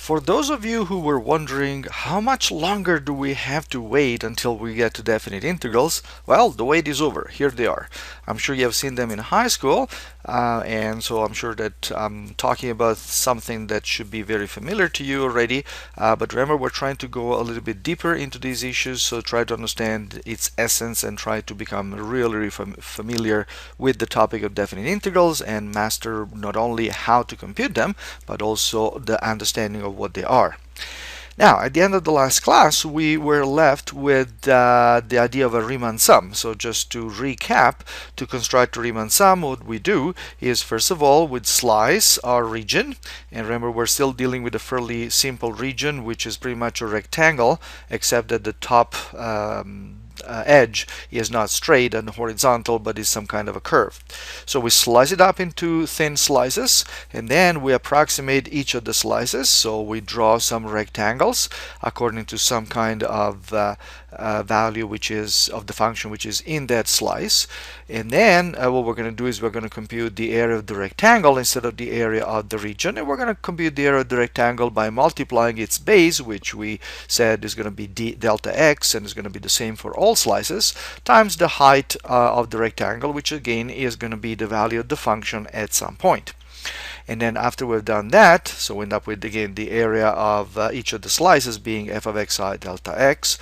For those of you who were wondering how much longer do we have to wait until we get to definite integrals, well, the wait is over. Here they are. I'm sure you have seen them in high school, and so I'm sure that I'm talking about something that should be very familiar to you already. But remember, we're trying to go a little bit deeper into these issues, so try to understand its essence and try to become really familiar with the topic of definite integrals and master not only how to compute them, but also the understanding of what they are. Now, at the end of the last class, we were left with the idea of a Riemann sum. So just to recap, to construct a Riemann sum, what we do is, first of all, we'd slice our region. And remember, we're still dealing with a fairly simple region, which is pretty much a rectangle, except that the top edge is not straight and horizontal, but is some kind of a curve. So we slice it up into thin slices, and then we approximate each of the slices. So we draw some rectangles according to some kind of value which is of the function which is in that slice. And then what we're going to do is we're going to compute the area of the rectangle instead of the area of the region, and we're going to compute the area of the rectangle by multiplying its base, which we said is going to be delta x, and is going to be the same for all slices, times the height of the rectangle, which again is going to be the value of the function at some point. And then after we've done that, so we end up with again the area of each of the slices being f of xi delta x.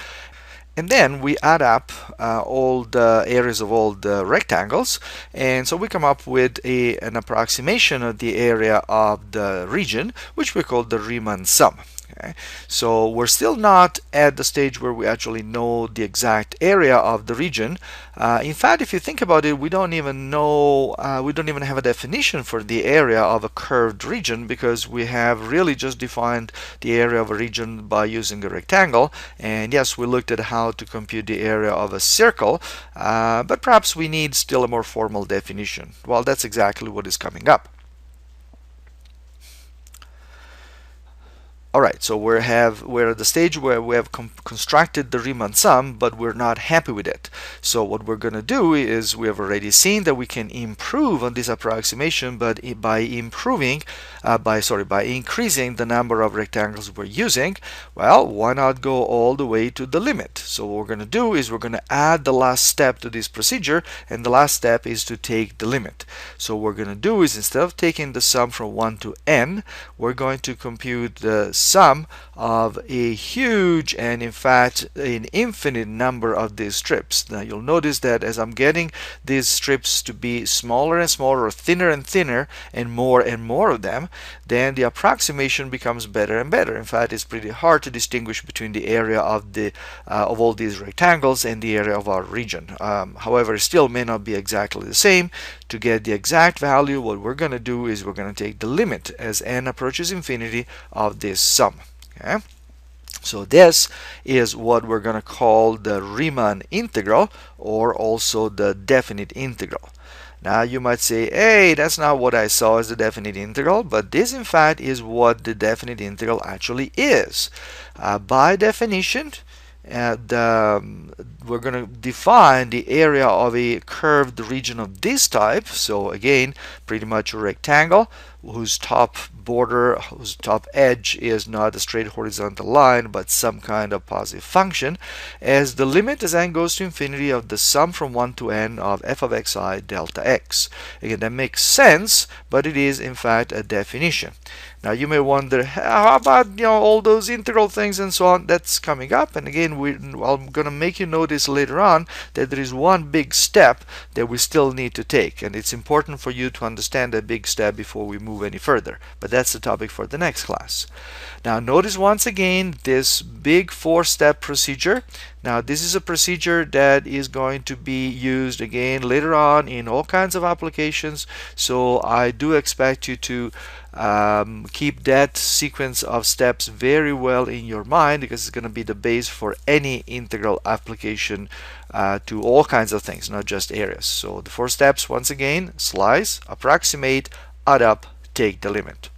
And then we add up all the areas of all the rectangles, and so we come up with an approximation of the area of the region, which we call the Riemann sum. Okay. So we're still not at the stage where we actually know the exact area of the region. In fact, if you think about it, we don't even know, we don't even have a definition for the area of a curved region, because we have really just defined the area of a region by using a rectangle. And yes, we looked at how to compute the area of a circle, but perhaps we need still a more formal definition. Well, that's exactly what is coming up. Alright, so we're at the stage where we have constructed the Riemann sum, but we're not happy with it. So what we're going to do is, we have already seen that we can improve on this approximation, but by increasing the number of rectangles we're using, well, why not go all the way to the limit? So what we're going to do is we're going to add the last step to this procedure, and the last step is to take the limit. So what we're going to do is, instead of taking the sum from 1 to n, we're going to compute the sum of a huge and in fact an infinite number of these strips. Now you'll notice that as I'm getting these strips to be smaller and smaller, or thinner and thinner, and more of them, then the approximation becomes better and better. In fact, it's pretty hard to distinguish between the area of all these rectangles and the area of our region. However, it still may not be exactly the same. To get the exact value, what we're going to do is we're going to take the limit as n approaches infinity of this sum. Okay? So this is what we're going to call the Riemann integral, or also the definite integral. Now you might say, hey, that's not what I saw as the definite integral, but this in fact is what the definite integral actually is. By definition, we're going to define the area of a curved region of this type. So again, pretty much a rectangle whose top border, whose top edge is not a straight horizontal line, but some kind of positive function, as the limit as n goes to infinity of the sum from 1 to n of f of xi delta x. Again, that makes sense, but it is in fact a definition. Now you may wonder, how about all those integral things and so on? That's coming up, and again I'm going to make you notice later on that there is one big step that we still need to take, and it's important for you to understand that big step before we move any further. But that's the topic for the next class. Now notice once again this big 4-step procedure. Now this is a procedure that is going to be used again later on in all kinds of applications, so I do expect you to keep that sequence of steps very well in your mind, because it's going to be the base for any integral application to all kinds of things, not just areas. So the 4 steps, once again: slice, approximate, add up, take the limit.